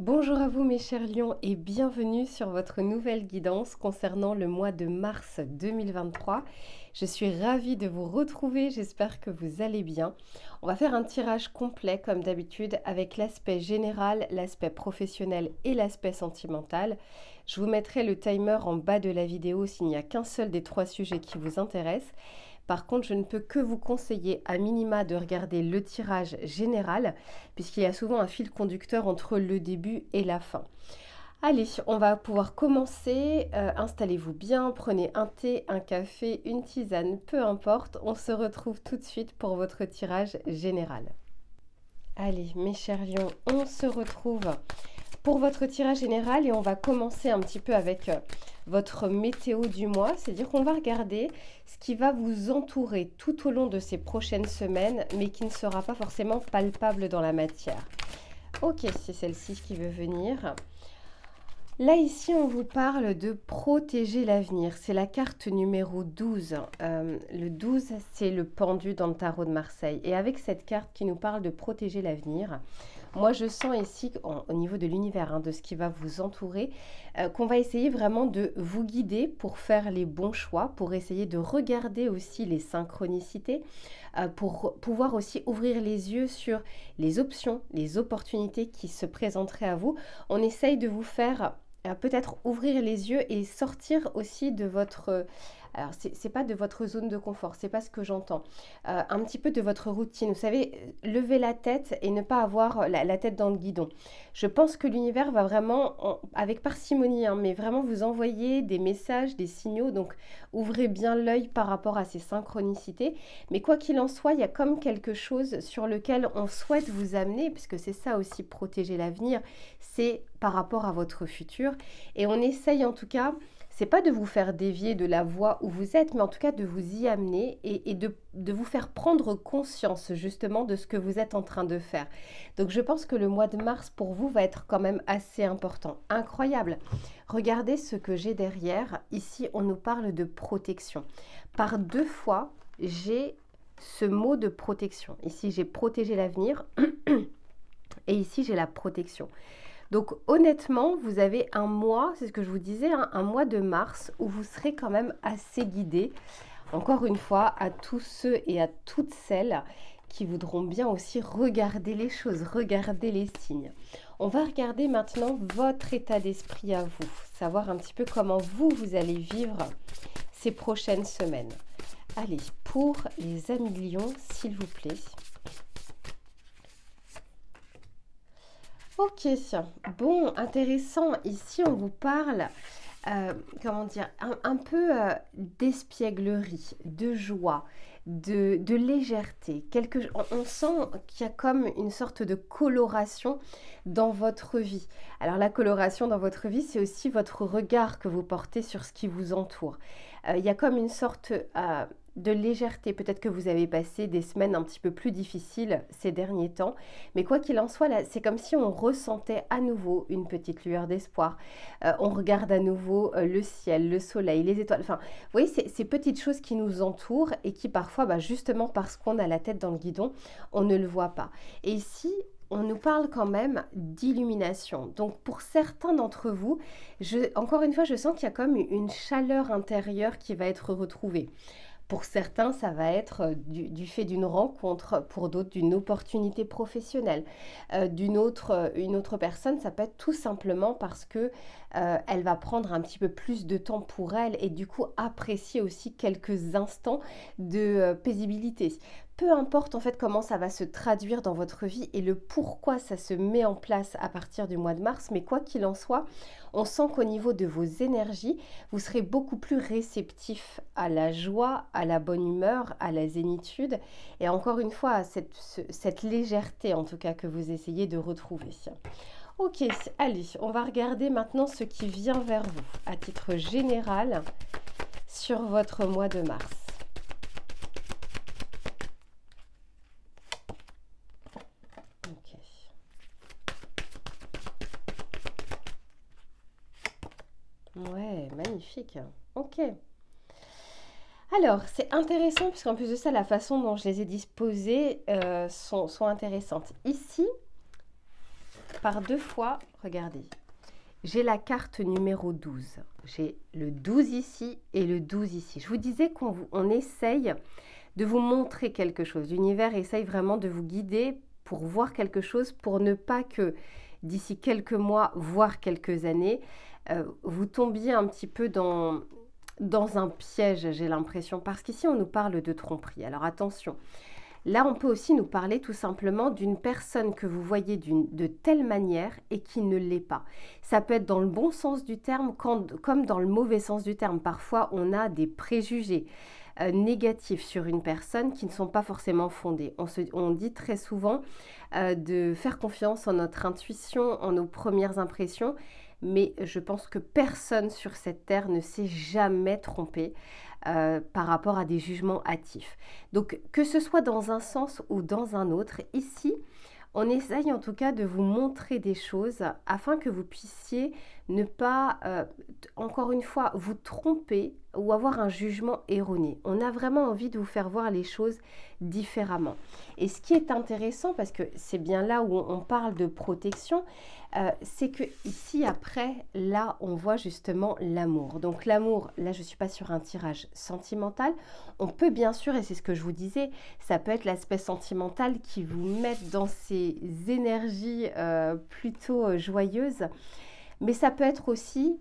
Bonjour à vous mes chers lions et bienvenue sur votre nouvelle guidance concernant le mois de mars 2023. Je suis ravie de vous retrouver, j'espère que vous allez bien. On va faire un tirage complet comme d'habitude avec l'aspect général, l'aspect professionnel et l'aspect sentimental. Je vous mettrai le timer en bas de la vidéo s'il n'y a qu'un seul des trois sujets qui vous intéressent. Par contre, je ne peux que vous conseiller à minima de regarder le tirage général, puisqu'il y a souvent un fil conducteur entre le début et la fin. Allez, on va pouvoir commencer. Installez-vous bien, prenez un thé, un café, une tisane, peu importe. On se retrouve tout de suite pour votre tirage général. Allez, mes chers lions, on se retrouve pour votre tirage général et on va commencer un petit peu avec votre météo du mois, c'est-à-dire qu'on va regarder ce qui va vous entourer tout au long de ces prochaines semaines, mais qui ne sera pas forcément palpable dans la matière. Ok, c'est celle-ci qui veut venir. Là, ici, on vous parle de protéger l'avenir. C'est la carte numéro 12. Le 12, c'est le pendu dans le tarot de Marseille. Et avec cette carte qui nous parle de protéger l'avenir, moi, je sens ici, au niveau de l'univers, de ce qui va vous entourer, qu'on va essayer vraiment de vous guider pour faire les bons choix, pour essayer de regarder aussi les synchronicités, pour pouvoir aussi ouvrir les yeux sur les options, les opportunités qui se présenteraient à vous. On essaye de vous faire peut-être ouvrir les yeux et sortir aussi de votre... alors, c'est pas de votre zone de confort, c'est pas ce que j'entends. Un petit peu de votre routine. Vous savez, lever la tête et ne pas avoir la tête dans le guidon. Je pense que l'univers va vraiment, avec parcimonie, mais vraiment vous envoyer des messages, des signaux. Donc, ouvrez bien l'œil par rapport à ces synchronicités. Mais quoi qu'il en soit, il y a comme quelque chose sur lequel on souhaite vous amener, puisque c'est ça aussi, protéger l'avenir, c'est par rapport à votre futur. Et on essaye en tout cas, c'est pas de vous faire dévier de la voie où vous êtes, mais en tout cas de vous y amener et de vous faire prendre conscience justement de ce que vous êtes en train de faire. Donc je pense que le mois de mars pour vous va être quand même assez important. Incroyable. Regardez ce que j'ai derrière. Ici, on nous parle de protection. Par deux fois, j'ai ce mot de protection. Ici, j'ai protégé l'avenir et ici, j'ai la protection. Donc honnêtement, vous avez un mois, c'est ce que je vous disais, un mois de mars où vous serez quand même assez guidés. Encore une fois, à tous ceux et à toutes celles qui voudront bien aussi regarder les choses, regarder les signes. On va regarder maintenant votre état d'esprit à vous, savoir un petit peu comment vous allez vivre ces prochaines semaines. Allez, pour les amis lions, s'il vous plaît. Ok, bon, intéressant. Ici, on vous parle, comment dire, un peu d'espièglerie, de joie, de légèreté. On sent qu'il y a comme une sorte de coloration dans votre vie. Alors la coloration dans votre vie, c'est aussi votre regard que vous portez sur ce qui vous entoure. Il y a comme une sorte de légèreté. Peut-être que vous avez passé des semaines un petit peu plus difficiles ces derniers temps, mais quoi qu'il en soit, là, c'est comme si on ressentait à nouveau une petite lueur d'espoir. On regarde à nouveau le ciel, le soleil, les étoiles. Enfin, vous voyez, ces petites choses qui nous entourent et qui parfois, justement parce qu'on a la tête dans le guidon, on ne le voit pas. Et ici, on nous parle quand même d'illumination. Donc pour certains d'entre vous, encore une fois, je sens qu'il y a comme une chaleur intérieure qui va être retrouvée. Pour certains, ça va être du fait d'une rencontre, pour d'autres d'une opportunité professionnelle. Une autre personne, ça peut être tout simplement parce que elle va prendre un petit peu plus de temps pour elle et du coup apprécier aussi quelques instants de paisibilité. Peu importe en fait comment ça va se traduire dans votre vie et le pourquoi ça se met en place à partir du mois de mars, mais quoi qu'il en soit, on sent qu'au niveau de vos énergies, vous serez beaucoup plus réceptif à la joie, à la bonne humeur, à la zénitude et encore une fois à cette légèreté en tout cas que vous essayez de retrouver. Ok, allez, on va regarder maintenant ce qui vient vers vous à titre général sur votre mois de mars. Ouais, magnifique. Ok. Alors, c'est intéressant puisqu'en plus de ça, la façon dont je les ai disposées sont intéressantes. Ici, par deux fois, regardez, j'ai la carte numéro 12. J'ai le 12 ici et le 12 ici. Je vous disais qu'on essaye de vous montrer quelque chose. L'univers essaye vraiment de vous guider pour voir quelque chose, pour ne pas que d'ici quelques mois, voire quelques années, vous tombiez un petit peu dans un piège, j'ai l'impression. Parce qu'ici, on nous parle de tromperie. Alors attention. Là, on peut aussi nous parler tout simplement d'une personne que vous voyez de telle manière et qui ne l'est pas. Ça peut être dans le bon sens du terme comme dans le mauvais sens du terme. Parfois, on a des préjugés négatifs sur une personne qui ne sont pas forcément fondés. On dit très souvent de faire confiance en notre intuition, en nos premières impressions, mais je pense que personne sur cette terre ne s'est jamais trompé par rapport à des jugements hâtifs. Donc, que ce soit dans un sens ou dans un autre, ici, on essaye en tout cas de vous montrer des choses afin que vous puissiez ne pas, encore une fois, vous tromper ou avoir un jugement erroné. On a vraiment envie de vous faire voir les choses différemment. Et ce qui est intéressant, parce que c'est bien là où on parle de protection, c'est que ici après, là, on voit justement l'amour. Donc l'amour, là, je ne suis pas sur un tirage sentimental. On peut bien sûr, et c'est ce que je vous disais, ça peut être l'aspect sentimental qui vous met dans ces énergies plutôt joyeuses. Mais ça peut être aussi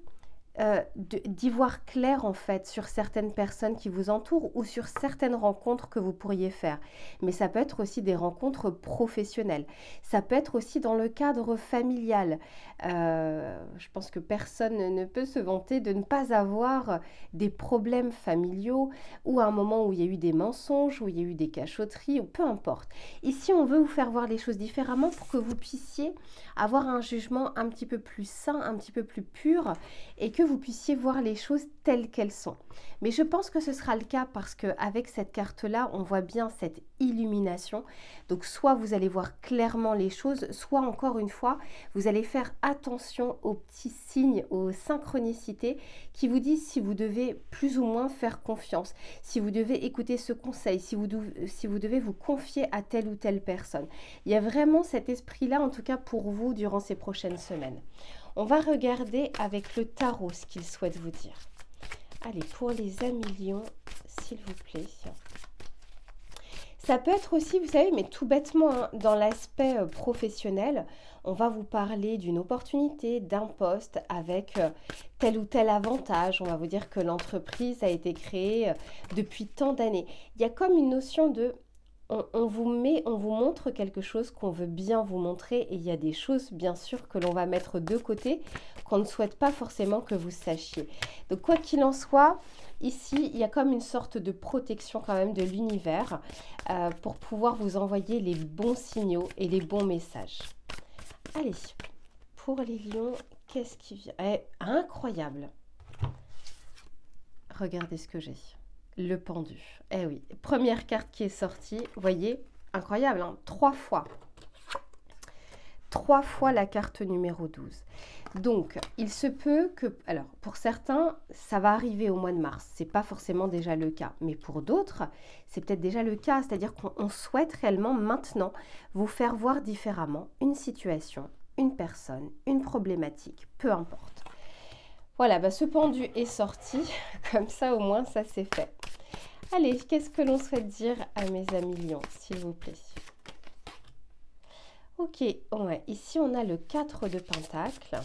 d'y voir clair en fait sur certaines personnes qui vous entourent ou sur certaines rencontres que vous pourriez faire. Mais ça peut être aussi des rencontres professionnelles. Ça peut être aussi dans le cadre familial. Je pense que personne ne peut se vanter de ne pas avoir des problèmes familiaux ou à un moment où il y a eu des mensonges, où il y a eu des cachotteries, ou peu importe. Ici, on veut vous faire voir les choses différemment pour que vous puissiez avoir un jugement un petit peu plus sain, un petit peu plus pur et que vous puissiez voir les choses telles qu'elles sont. Mais je pense que ce sera le cas parce qu'avec cette carte-là, on voit bien cette illumination. Donc soit vous allez voir clairement les choses, soit encore une fois, vous allez faire attention aux petits signes, aux synchronicités qui vous disent si vous devez plus ou moins faire confiance, si vous devez écouter ce conseil, si vous devez vous confier à telle ou telle personne. Il y a vraiment cet esprit-là, en tout cas pour vous, durant ces prochaines semaines. On va regarder avec le tarot ce qu'il souhaite vous dire. Allez, pour les amis lions, s'il vous plaît. Ça peut être aussi, vous savez, mais tout bêtement, hein, dans l'aspect professionnel, on va vous parler d'une opportunité, d'un poste avec tel ou tel avantage. On va vous dire que l'entreprise a été créée depuis tant d'années. Il y a comme une notion de... On vous montre quelque chose qu'on veut bien vous montrer et il y a des choses bien sûr que l'on va mettre de côté qu'on ne souhaite pas forcément que vous sachiez. Donc quoi qu'il en soit, ici il y a comme une sorte de protection quand même de l'univers pour pouvoir vous envoyer les bons signaux et les bons messages. Allez, pour les lions, qu'est-ce qui vient? Incroyable! Regardez ce que j'ai. Le pendu. Eh oui, première carte qui est sortie, vous voyez, incroyable, hein, 3 fois. 3 fois la carte numéro 12. Donc, il se peut que, alors, pour certains, ça va arriver au mois de mars. C'est pas forcément déjà le cas. Mais pour d'autres, c'est peut-être déjà le cas. C'est-à-dire qu'on souhaite réellement maintenant vous faire voir différemment une situation, une personne, une problématique, peu importe. Voilà, bah, ce pendu est sorti, comme ça au moins ça c'est fait. Allez, qu'est-ce que l'on souhaite dire à mes amis lions, s'il vous plaît? Ok, ouais, ici on a le 4 de Pentacle.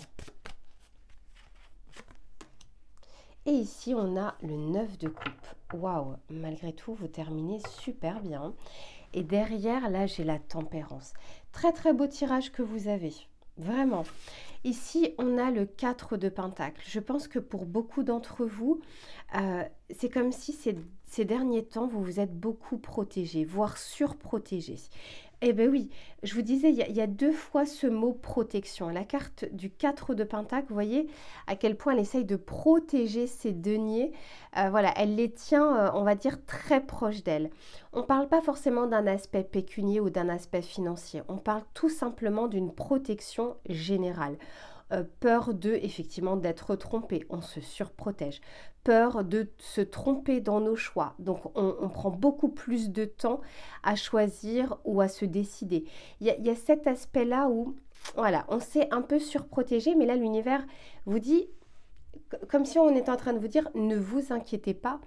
Et ici on a le 9 de Coupe. Waouh, malgré tout, vous terminez super bien. Et derrière, là, j'ai la Tempérance. Très très beau tirage que vous avez. Vraiment. Ici, on a le 4 de Pentacle. Je pense que pour beaucoup d'entre vous, c'est comme si ces derniers temps, vous vous êtes beaucoup protégés, voire surprotégés. Eh bien oui, je vous disais, il y a 2 fois ce mot protection. La carte du 4 de Pentacle, vous voyez à quel point elle essaye de protéger ses deniers. Voilà, elle les tient, on va dire, très proches d'elle. On ne parle pas forcément d'un aspect pécunier ou d'un aspect financier. On parle tout simplement d'une protection générale. Peur effectivement, d'être trompé, on se surprotège. Peur de se tromper dans nos choix. Donc, on prend beaucoup plus de temps à choisir ou à se décider. Il y a cet aspect-là où Voilà, on s'est un peu surprotégé, mais là, l'univers vous dit, comme si on était en train de vous dire, ne vous inquiétez pas,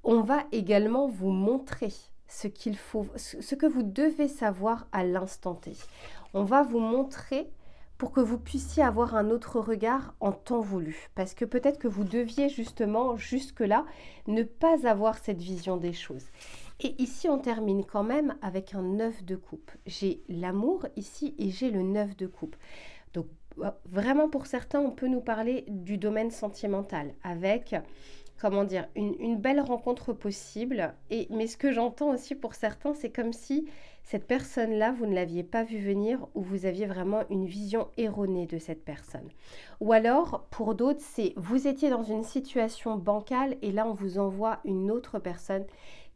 on va également vous montrer ce qu'il faut, ce que vous devez savoir à l'instant T. On va vous montrer pour que vous puissiez avoir un autre regard en temps voulu. Parce que peut-être que vous deviez justement, jusque-là, ne pas avoir cette vision des choses. Et ici, on termine quand même avec un 9 de coupe. J'ai l'amour ici et j'ai le 9 de coupe. Donc, vraiment, pour certains, on peut nous parler du domaine sentimental avec, comment dire, une belle rencontre possible. Mais ce que j'entends aussi pour certains, c'est comme si cette personne-là, vous ne l'aviez pas vue venir ou vous aviez vraiment une vision erronée de cette personne. Ou alors, pour d'autres, c'est vous étiez dans une situation bancale et là, on vous envoie une autre personne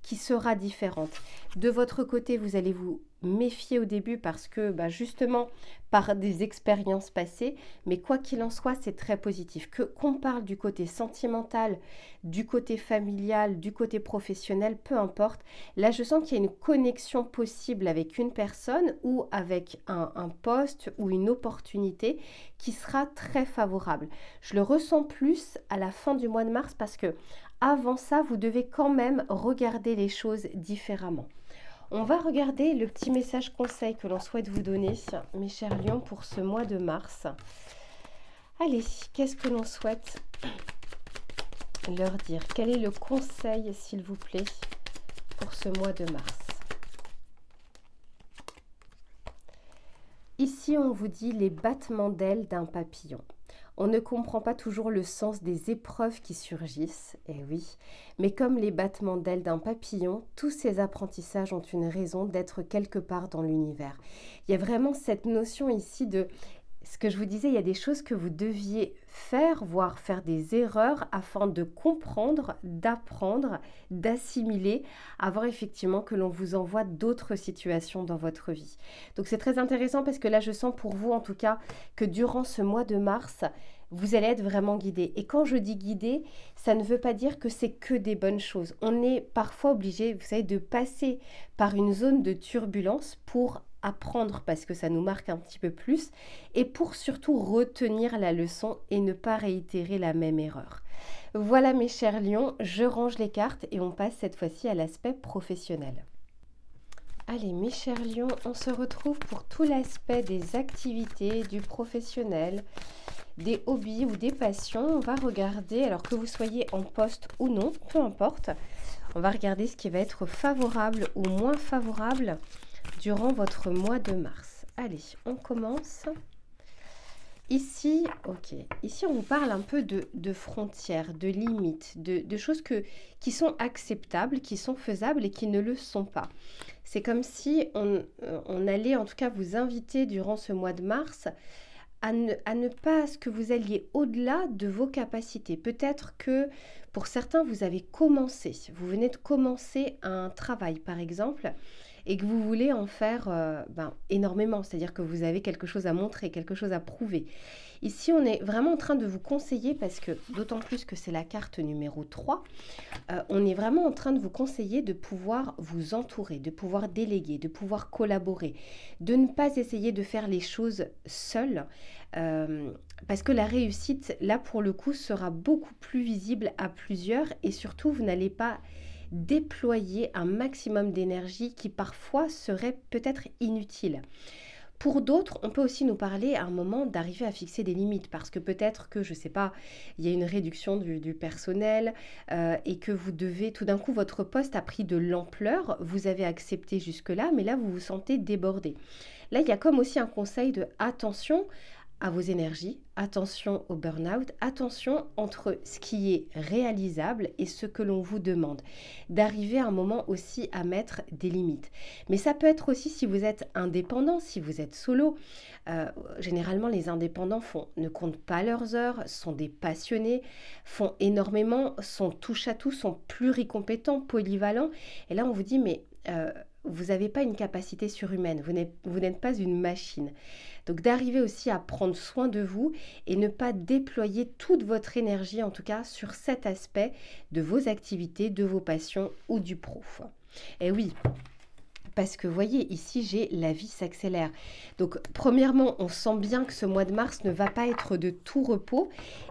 qui sera différente. De votre côté, vous allez vous méfier au début parce que justement par des expériences passées, mais quoi qu'il en soit, c'est très positif. Qu'on parle du côté sentimental, du côté familial, du côté professionnel, peu importe. Là, je sens qu'il y a une connexion possible avec une personne ou avec un poste ou une opportunité qui sera très favorable. Je le ressens plus à la fin du mois de mars parce que avant ça, vous devez quand même regarder les choses différemment. On va regarder le petit message conseil que l'on souhaite vous donner, mes chers lions, pour ce mois de mars. Allez, qu'est-ce que l'on souhaite leur dire? Quel est le conseil, s'il vous plaît, pour ce mois de mars? Ici, on vous dit les battements d'ailes d'un papillon. On ne comprend pas toujours le sens des épreuves qui surgissent, eh oui, mais comme les battements d'ailes d'un papillon, tous ces apprentissages ont une raison d'être quelque part dans l'univers. Il y a vraiment cette notion ici de, ce que je vous disais, il y a des choses que vous deviez faire, voire faire des erreurs afin de comprendre, d'apprendre, d'assimiler, avant effectivement que l'on vous envoie d'autres situations dans votre vie. Donc c'est très intéressant parce que là je sens pour vous en tout cas que durant ce mois de mars, vous allez être vraiment guidé. Et quand je dis guidé, ça ne veut pas dire que c'est que des bonnes choses. On est parfois obligé, vous savez, de passer par une zone de turbulence pour apprendre parce que ça nous marque un petit peu plus et pour surtout retenir la leçon et ne pas réitérer la même erreur. Voilà mes chers lions, je range les cartes et on passe cette fois-ci à l'aspect professionnel. Allez mes chers lions, on se retrouve pour tout l'aspect des activités, du professionnel, des hobbies ou des passions. On va regarder, alors que vous soyez en poste ou non, peu importe, on va regarder ce qui va être favorable ou moins favorable durant votre mois de mars. Allez, on commence. Ici, ok, ici on vous parle un peu de frontières, de limites, de choses qui sont acceptables, qui sont faisables et qui ne le sont pas. C'est comme si on allait en tout cas vous inviter durant ce mois de mars à ne pas ce que vous alliez au-delà de vos capacités. Peut-être que pour certains, vous avez commencé, vous venez de commencer un travail par exemple, et que vous voulez en faire énormément, c'est-à-dire que vous avez quelque chose à montrer, quelque chose à prouver. Ici, on est vraiment en train de vous conseiller, parce que d'autant plus que c'est la carte numéro 3, on est vraiment en train de vous conseiller de pouvoir vous entourer, de pouvoir déléguer, de pouvoir collaborer, de ne pas essayer de faire les choses seul, parce que la réussite, là pour le coup, sera beaucoup plus visible à plusieurs et surtout, vous n'allez pas déployer un maximum d'énergie qui parfois serait peut-être inutile. Pour d'autres, on peut aussi nous parler à un moment d'arriver à fixer des limites parce que peut-être que, je ne sais pas, il y a une réduction du personnel et que vous devez, tout d'un coup, votre poste a pris de l'ampleur, vous avez accepté jusque-là, mais là, vous vous sentez débordé. Là, il y a comme aussi un conseil de attention à vos énergies, attention au burn-out, attention entre ce qui est réalisable et ce que l'on vous demande. D'arriver à un moment aussi à mettre des limites. Mais ça peut être aussi si vous êtes indépendant, si vous êtes solo. Généralement, les indépendants ne comptent pas leurs heures, sont des passionnés, font énormément, sont touche à tout, sont pluricompétents, polyvalents. Et là, on vous dit, mais vous n'avez pas une capacité surhumaine, vous n'êtes pas une machine. Donc d'arriver aussi à prendre soin de vous et ne pas déployer toute votre énergie, en tout cas sur cet aspect de vos activités, de vos passions ou du pro. Et oui, parce que vous voyez, ici, j'ai la vie s'accélère. Donc, premièrement, on sent bien que ce mois de mars ne va pas être de tout repos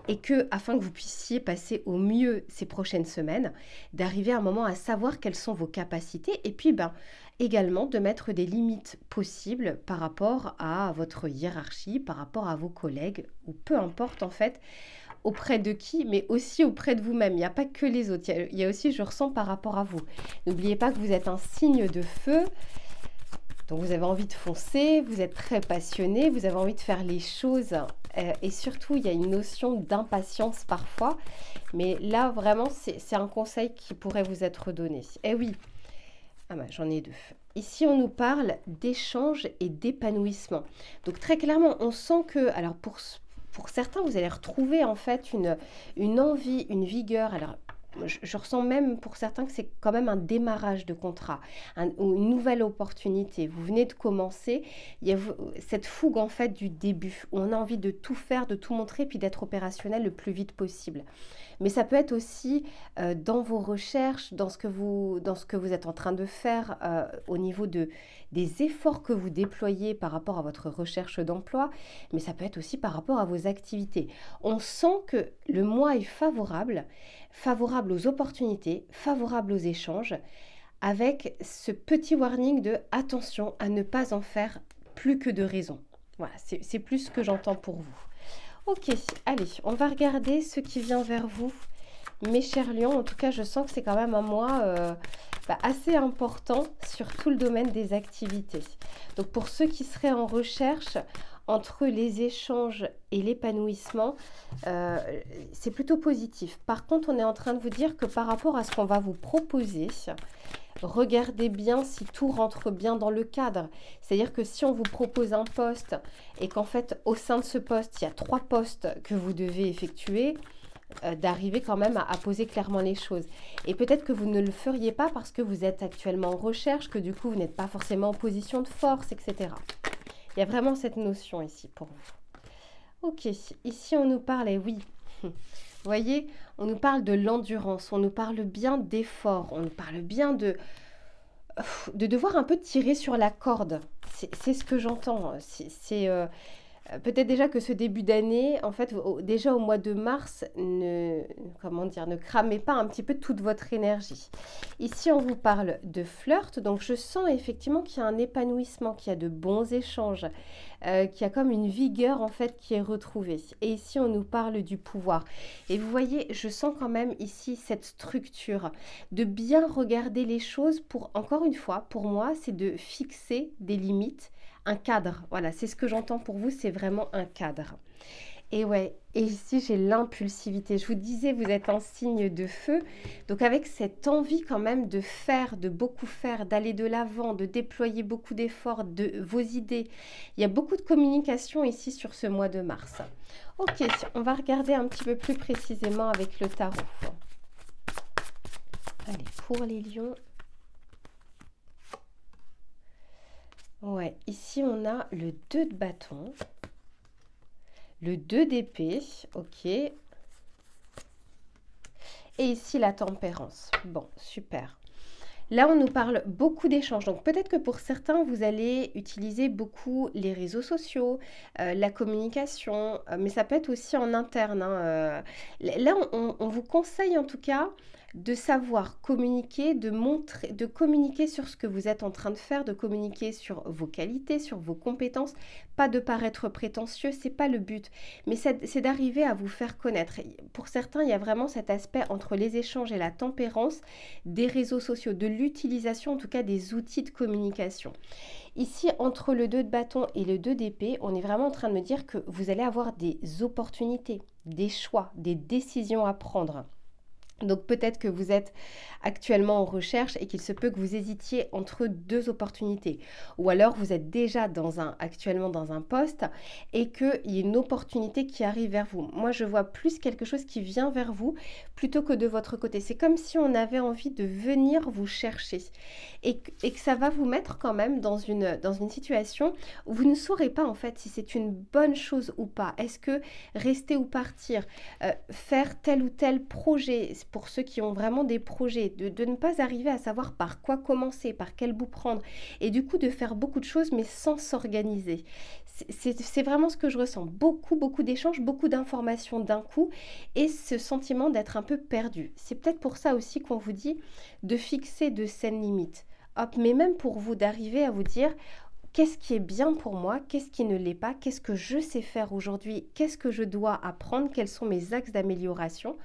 et que, afin que vous puissiez passer au mieux ces prochaines semaines, d'arriver à un moment à savoir quelles sont vos capacités et puis, également de mettre des limites possibles par rapport à votre hiérarchie, par rapport à vos collègues ou peu importe en fait auprès de qui, mais aussi auprès de vous-même. Il n'y a pas que les autres, il y a aussi, je ressens par rapport à vous. N'oubliez pas que vous êtes un signe de feu, donc vous avez envie de foncer, vous êtes très passionné, vous avez envie de faire les choses et surtout il y a une notion d'impatience parfois, mais là vraiment c'est un conseil qui pourrait vous être donné. Eh oui, j'en ai deux. Ici, on nous parle d'échange et d'épanouissement. Donc, très clairement, on sent que, alors pour certains, vous allez retrouver en fait une envie, une vigueur. Alors, je ressens même pour certains que c'est quand même un démarrage de contrat, ou une nouvelle opportunité. Vous venez de commencer, il y a cette fougue en fait du début, où on a envie de tout faire, de tout montrer, puis d'être opérationnel le plus vite possible. Mais ça peut être aussi dans vos recherches, dans ce que vous êtes en train de faire, au niveau des efforts que vous déployez par rapport à votre recherche d'emploi, mais ça peut être aussi par rapport à vos activités. On sent que le mois est favorable aux opportunités, favorable aux échanges, avec ce petit warning de attention à ne pas en faire plus que de raison. Voilà, c'est plus ce que j'entends pour vous. Ok, allez, on va regarder ce qui vient vers vous, mes chers lions. En tout cas, je sens que c'est quand même un mois assez important sur tout le domaine des activités. Donc, pour ceux qui seraient en recherche, entre les échanges et l'épanouissement, c'est plutôt positif. Par contre, on est en train de vous dire que par rapport à ce qu'on va vous proposer, regardez bien si tout rentre bien dans le cadre. C'est-à-dire que si on vous propose un poste et qu'en fait, au sein de ce poste, il y a 3 postes que vous devez effectuer, d'arriver quand même à poser clairement les choses. Et peut-être que vous ne le feriez pas parce que vous êtes actuellement en recherche, que du coup, vous n'êtes pas forcément en position de force, etc. Il y a vraiment cette notion ici pour vous. Ok, ici on nous parle, et oui, vous voyez, on nous parle de l'endurance, on nous parle bien d'effort, on nous parle bien de devoir un peu tirer sur la corde. C'est ce que j'entends. Peut-être déjà que ce début d'année, en fait, déjà au mois de mars, ne cramez pas un petit peu toute votre énergie. Ici, on vous parle de flirt, donc je sens effectivement qu'il y a un épanouissement, qu'il y a de bons échanges, qu'il y a comme une vigueur en fait qui est retrouvée. Et ici, on nous parle du pouvoir. Et vous voyez, je sens quand même ici cette structure, de bien regarder les choses pour, encore une fois, pour moi, c'est de fixer des limites, un cadre, voilà, c'est ce que j'entends pour vous, c'est vraiment un cadre. Et ouais, et ici j'ai l'impulsivité. Je vous disais, vous êtes un signe de feu, donc avec cette envie quand même de faire, de beaucoup faire, d'aller de l'avant, de déployer beaucoup d'efforts, de vos idées. Il y a beaucoup de communication ici sur ce mois de mars. Ok, on va regarder un petit peu plus précisément avec le tarot. Allez, pour les lions. Ouais, ici on a le 2 de bâton, le 2 d'épée, ok. Et ici la tempérance. Bon, super. Là, on nous parle beaucoup d'échanges. Donc, peut-être que pour certains, vous allez utiliser beaucoup les réseaux sociaux, la communication, mais ça peut être aussi en interne, hein. Là, on vous conseille en tout cas de savoir communiquer, de communiquer sur ce que vous êtes en train de faire, de communiquer sur vos qualités, sur vos compétences, pas de paraître prétentieux, c'est pas le but, mais c'est d'arriver à vous faire connaître. Pour certains, il y a vraiment cet aspect entre les échanges et la tempérance des réseaux sociaux, de l'utilisation en tout cas des outils de communication. Ici, entre le 2 de bâton et le 2 d'épée, on est vraiment en train de me dire que vous allez avoir des opportunités, des choix, des décisions à prendre. Donc peut-être que vous êtes actuellement en recherche et qu'il se peut que vous hésitiez entre 2 opportunités. Ou alors vous êtes déjà actuellement dans un poste et qu'il y a une opportunité qui arrive vers vous. Moi je vois plus quelque chose qui vient vers vous plutôt que de votre côté. C'est comme si on avait envie de venir vous chercher et que ça va vous mettre quand même dans une situation où vous ne saurez pas en fait si c'est une bonne chose ou pas. Est-ce que rester ou partir, faire tel ou tel projet, pour ceux qui ont vraiment des projets, de ne pas arriver à savoir par quoi commencer, par quel bout prendre, et du coup de faire beaucoup de choses mais sans s'organiser. C'est vraiment ce que je ressens, beaucoup d'échanges, beaucoup d'informations d'un coup, et ce sentiment d'être un peu perdu. C'est peut-être pour ça aussi qu'on vous dit de fixer de saines limites. Hop, mais même pour vous d'arriver à vous dire qu'est-ce qui est bien pour moi, qu'est-ce qui ne l'est pas, qu'est-ce que je sais faire aujourd'hui, qu'est-ce que je dois apprendre, quels sont mes axes d'amélioration.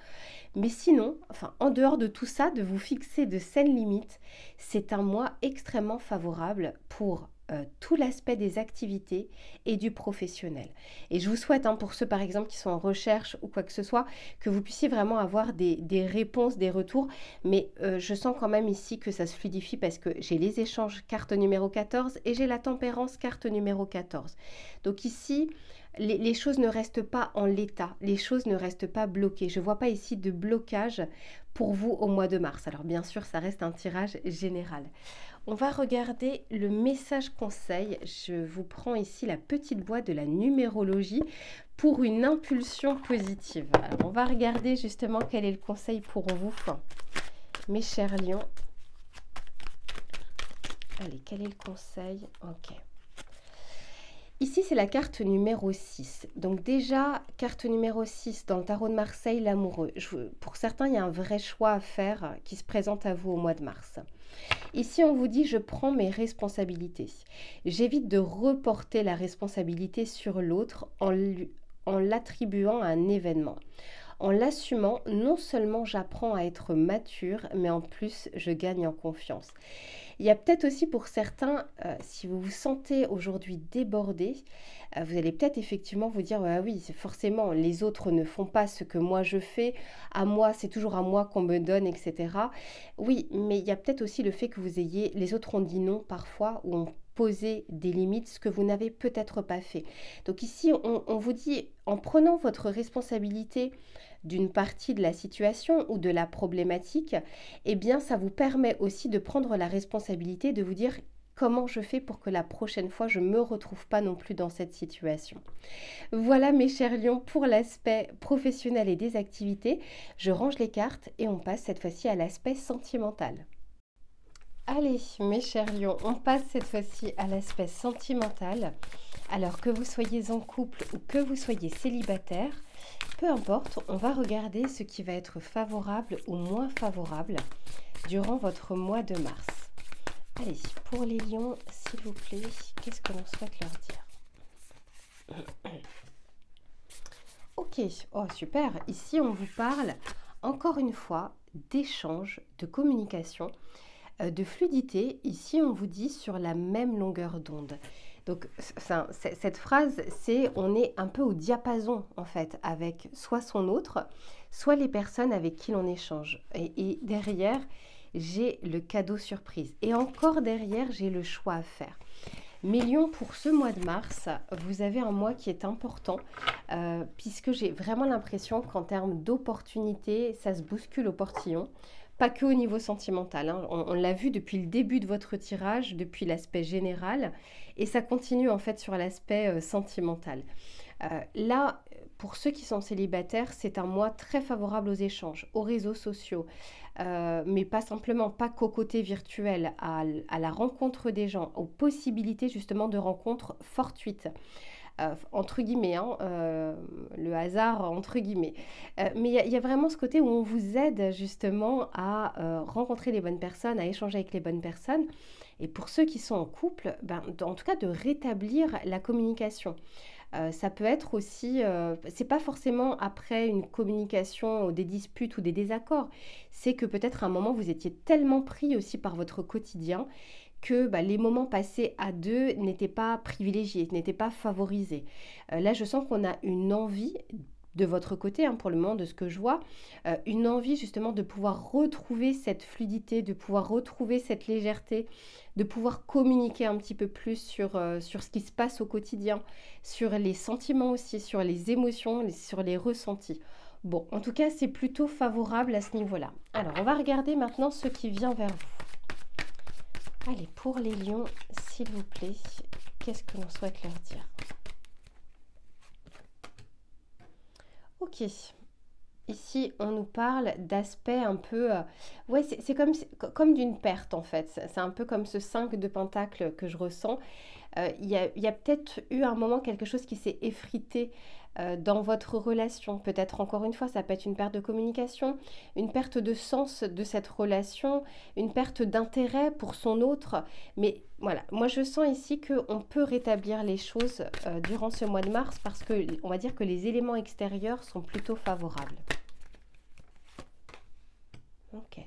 Mais sinon, enfin, en dehors de tout ça, de vous fixer de saines limites, c'est un mois extrêmement favorable pour tout l'aspect des activités et du professionnel. Et je vous souhaite, hein, pour ceux par exemple qui sont en recherche ou quoi que ce soit, que vous puissiez vraiment avoir des réponses, des retours. Mais je sens quand même ici que ça se fluidifie parce que j'ai les échanges carte numéro 14 et j'ai la tempérance carte numéro 14. Donc ici, les choses ne restent pas en l'état, les choses ne restent pas bloquées. Je ne vois pas ici de blocage pour vous au mois de mars. Alors bien sûr, ça reste un tirage général. On va regarder le message conseil. Je vous prends ici la petite boîte de la numérologie pour une impulsion positive. Alors, on va regarder justement quel est le conseil pour vous, mes chers lions. Allez, quel est le conseil? Ok. Ici, c'est la carte numéro 6. Donc déjà, carte numéro 6 dans le tarot de Marseille, l'amoureux. Pour certains, il y a un vrai choix à faire qui se présente à vous au mois de mars. Ici, on vous dit, je prends mes responsabilités. J'évite de reporter la responsabilité sur l'autre en l'attribuant à un événement. En l'assumant, non seulement j'apprends à être mature, mais en plus, je gagne en confiance. Il y a peut-être aussi pour certains, si vous vous sentez aujourd'hui débordé, vous allez peut-être effectivement vous dire oui, c'est forcément, les autres ne font pas ce que moi je fais, à moi, c'est toujours à moi qu'on me donne, etc. Oui, mais il y a peut-être aussi le fait que vous ayez, les autres ont dit non parfois, ou ont posé des limites, ce que vous n'avez peut-être pas fait. Donc ici, on vous dit, en prenant votre responsabilité d'une partie de la situation ou de la problématique, eh bien ça vous permet aussi de prendre la responsabilité de vous dire comment je fais pour que la prochaine fois je ne me retrouve pas non plus dans cette situation. Voilà mes chers lions pour l'aspect professionnel et des activités. Je range les cartes et on passe cette fois-ci à l'aspect sentimental. Allez mes chers lions, on passe cette fois-ci à l'aspect sentimental. Alors que vous soyez en couple ou que vous soyez célibataire, peu importe, on va regarder ce qui va être favorable ou moins favorable durant votre mois de mars. Allez, pour les lions, s'il vous plaît, qu'est-ce que l'on souhaite leur dire? Ok, oh super, ici on vous parle encore une fois d'échange, de communication, de fluidité. Ici on vous dit sur la même longueur d'onde. Donc cette phrase, c'est on est un peu au diapason en fait avec soit son autre, soit les personnes avec qui l'on échange. Et derrière, j'ai le cadeau surprise. Et encore derrière, j'ai le choix à faire. Mes lions, pour ce mois de mars, vous avez un mois qui est important puisque j'ai vraiment l'impression qu'en termes d'opportunités, ça se bouscule au portillon. Pas que au niveau sentimental, hein. On l'a vu depuis le début de votre tirage, depuis l'aspect général, et ça continue en fait sur l'aspect sentimental. Là, pour ceux qui sont célibataires, c'est un mois très favorable aux échanges, aux réseaux sociaux, mais pas simplement, pas qu'au côté virtuel, à la rencontre des gens, aux possibilités justement de rencontres fortuites. Entre guillemets, hein, le hasard entre guillemets. Mais il y a vraiment ce côté où on vous aide justement à rencontrer les bonnes personnes, à échanger avec les bonnes personnes. Et pour ceux qui sont en couple, en tout cas de rétablir la communication. Ça peut être aussi, c'est pas forcément après une communication, des disputes ou des désaccords, c'est que peut-être à un moment vous étiez tellement pris aussi par votre quotidien que les moments passés à deux n'étaient pas privilégiés, n'étaient pas favorisés. Là, je sens qu'on a une envie de votre côté, hein, pour le moment, de ce que je vois, une envie justement de pouvoir retrouver cette fluidité, de pouvoir retrouver cette légèreté, de pouvoir communiquer un petit peu plus sur ce qui se passe au quotidien, sur les sentiments aussi, sur les émotions, sur les ressentis. Bon, en tout cas, c'est plutôt favorable à ce niveau-là. Alors, on va regarder maintenant ce qui vient vers vous. Allez, pour les lions, s'il vous plaît, qu'est-ce que l'on souhaite leur dire? Ok. Ici, on nous parle d'aspects un peu... ouais, c'est comme, comme d'une perte en fait. C'est un peu comme ce 5 de Pentacle que je ressens. Il y a peut-être eu un moment quelque chose qui s'est effrité dans votre relation. Peut-être encore une fois, ça peut être une perte de communication, une perte de sens de cette relation, une perte d'intérêt pour son autre. Mais voilà, moi je sens ici qu'on peut rétablir les choses durant ce mois de mars parce que on va dire que les éléments extérieurs sont plutôt favorables. Ok.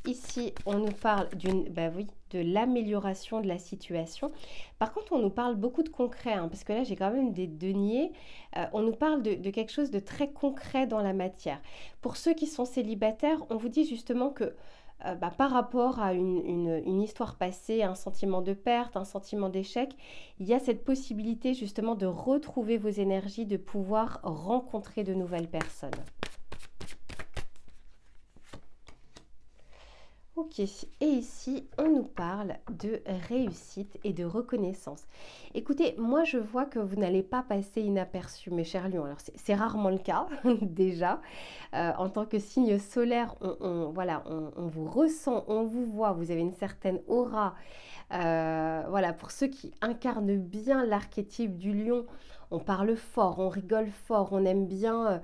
Ici, on nous parle bah oui, de l'amélioration de la situation. Par contre, on nous parle beaucoup de concret, hein, parce que là, j'ai quand même des deniers. On nous parle de quelque chose de très concret dans la matière. Pour ceux qui sont célibataires, on vous dit justement que bah, par rapport à une histoire passée, un sentiment de perte, un sentiment d'échec, il y a cette possibilité justement de retrouver vos énergies, de pouvoir rencontrer de nouvelles personnes. Ok, et ici, on nous parle de réussite et de reconnaissance. Écoutez, moi je vois que vous n'allez pas passer inaperçu, mes chers lions. Alors c'est rarement le cas, déjà. En tant que signe solaire, voilà, on vous ressent, on vous voit, vous avez une certaine aura. Voilà, pour ceux qui incarnent bien l'archétype du lion, on parle fort, on rigole fort, on aime bien,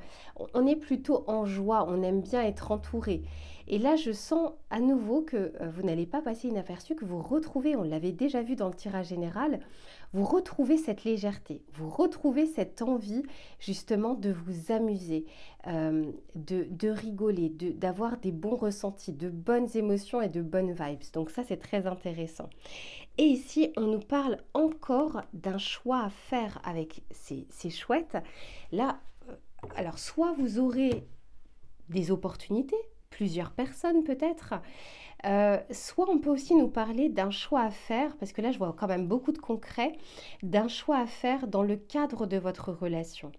on est plutôt en joie, on aime bien être entouré. Et là, je sens à nouveau que vous n'allez pas passer inaperçu, que vous retrouvez, on l'avait déjà vu dans le tirage général, vous retrouvez cette légèreté, vous retrouvez cette envie justement de vous amuser, de rigoler, d'avoir des bons ressentis, de bonnes émotions et de bonnes vibes. Donc ça, c'est très intéressant. Et ici, on nous parle encore d'un choix à faire avec ces chouettes. Là, alors soit vous aurez des opportunités, plusieurs personnes peut-être, soit on peut aussi nous parler d'un choix à faire, parce que là je vois quand même beaucoup de concret, d'un choix à faire dans le cadre de votre relation.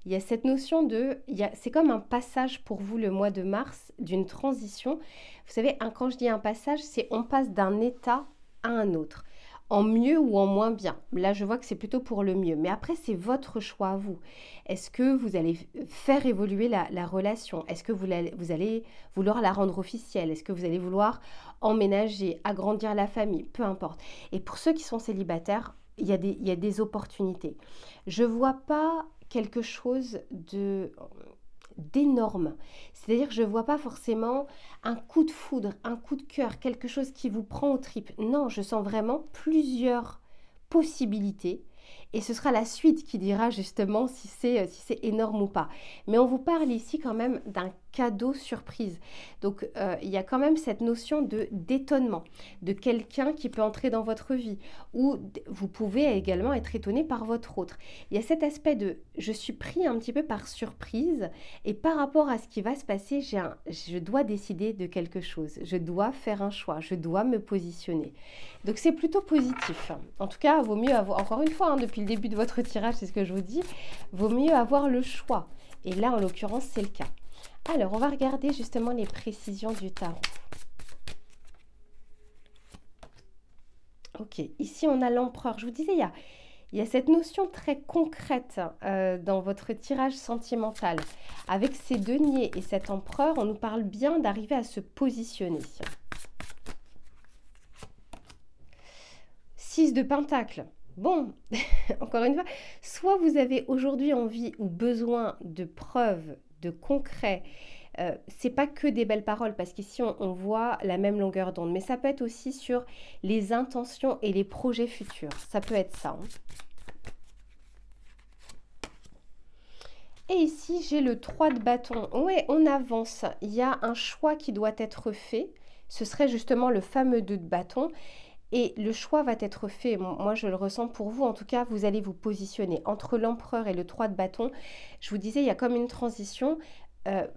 Il y a cette notion de, c'est comme un passage pour vous le mois de mars, d'une transition. Vous savez, quand je dis un passage, c'est on passe d'un état à un autre, en mieux ou en moins bien. Là, je vois que c'est plutôt pour le mieux. Mais après, c'est votre choix à vous. Est-ce que vous allez faire évoluer la relation? Est-ce que vous allez vouloir la rendre officielle? Est-ce que vous allez vouloir emménager, agrandir la famille? Peu importe. Et pour ceux qui sont célibataires, il y a des opportunités. Je ne vois pas quelque chose d'énorme. C'est-à-dire que je ne vois pas forcément un coup de foudre, un coup de cœur, quelque chose qui vous prend aux tripes. Non, je sens vraiment plusieurs possibilités. Et ce sera la suite qui dira justement si c'est énorme ou pas. Mais on vous parle ici quand même d'un cadeau surprise. Donc il y a quand même cette notion d'étonnement, de quelqu'un qui peut entrer dans votre vie, ou vous pouvez également être étonné par votre autre. Il y a cet aspect de je suis pris un petit peu par surprise, et par rapport à ce qui va se passer, je dois décider de quelque chose, je dois faire un choix, je dois me positionner. Donc c'est plutôt positif. En tout cas, vaut mieux avoir, encore une fois, hein, depuis le début de votre tirage, c'est ce que je vous dis, vaut mieux avoir le choix. Et là, en l'occurrence, c'est le cas. Alors, on va regarder justement les précisions du tarot. Ok, ici on a l'empereur. Je vous disais, il y a cette notion très concrète dans votre tirage sentimental. Avec ces deniers et cet empereur, on nous parle bien d'arriver à se positionner. 6 de Pentacle. Bon, encore une fois, soit vous avez aujourd'hui envie ou besoin de preuves, de concret. C'est pas que des belles paroles, parce qu'ici on voit la même longueur d'onde, mais ça peut être aussi sur les intentions et les projets futurs. Ça peut être ça. Hein. Et ici, j'ai le 3 de bâton. Ouais, on avance. Il y a un choix qui doit être fait. Ce serait justement le fameux 2 de bâton. Et le choix va être fait. Moi, je le ressens pour vous. En tout cas, vous allez vous positionner entre l'empereur et le 3 de bâton. Je vous disais, il y a comme une transition.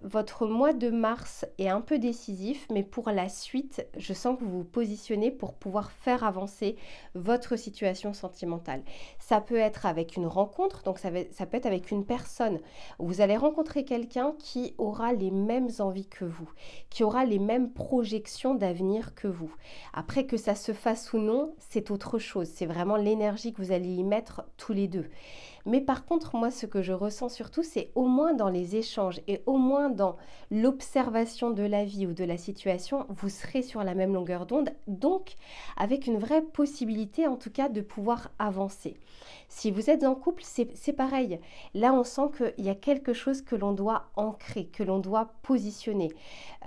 Votre mois de mars est un peu décisif, mais pour la suite, je sens que vous vous positionnez pour pouvoir faire avancer votre situation sentimentale. Ça peut être avec une rencontre, donc ça peut être avec une personne. Vous allez rencontrer quelqu'un qui aura les mêmes envies que vous, qui aura les mêmes projections d'avenir que vous. Après, que ça se fasse ou non, c'est autre chose. C'est vraiment l'énergie que vous allez y mettre tous les deux. Mais par contre, moi, ce que je ressens surtout, c'est au moins dans les échanges et au moins dans l'observation de la vie ou de la situation, vous serez sur la même longueur d'onde, donc avec une vraie possibilité en tout cas de pouvoir avancer. Si vous êtes en couple, c'est pareil. Là, on sent qu'il y a quelque chose que l'on doit ancrer, que l'on doit positionner.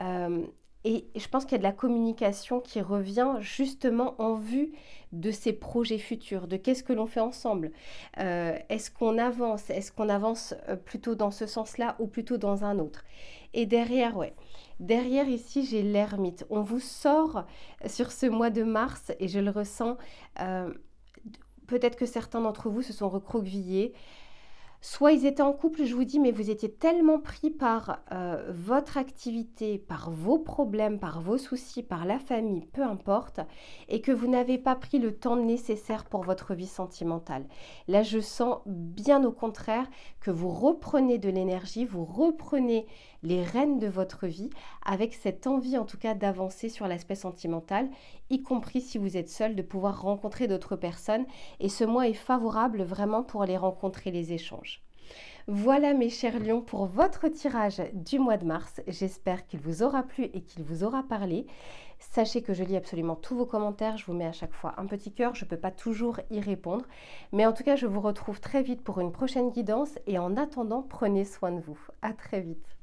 Euh, et je pense qu'il y a de la communication qui revient justement en vue de ces projets futurs, de qu'est-ce que l'on fait ensemble. Est-ce qu'on avance plutôt dans ce sens-là ou plutôt dans un autre. Et derrière, ouais, derrière ici, j'ai l'ermite. On vous sort sur ce mois de mars et je le ressens. euh, Peut-être que certains d'entre vous se sont recroquevillés. Soit ils étaient en couple, je vous dis, mais vous étiez tellement pris par votre activité, par vos problèmes, par vos soucis, par la famille, peu importe, et que vous n'avez pas pris le temps nécessaire pour votre vie sentimentale. Là, je sens bien au contraire que vous reprenez de l'énergie, vous reprenez les rênes de votre vie avec cette envie en tout cas d'avancer sur l'aspect sentimental, y compris si vous êtes seul, de pouvoir rencontrer d'autres personnes. Et ce mois est favorable vraiment pour les rencontres et les échanges. Voilà mes chers lions pour votre tirage du mois de mars. J'espère qu'il vous aura plu et qu'il vous aura parlé. Sachez que je lis absolument tous vos commentaires. Je vous mets à chaque fois un petit cœur. Je ne peux pas toujours y répondre. Mais en tout cas, je vous retrouve très vite pour une prochaine guidance. Et en attendant, prenez soin de vous. À très vite.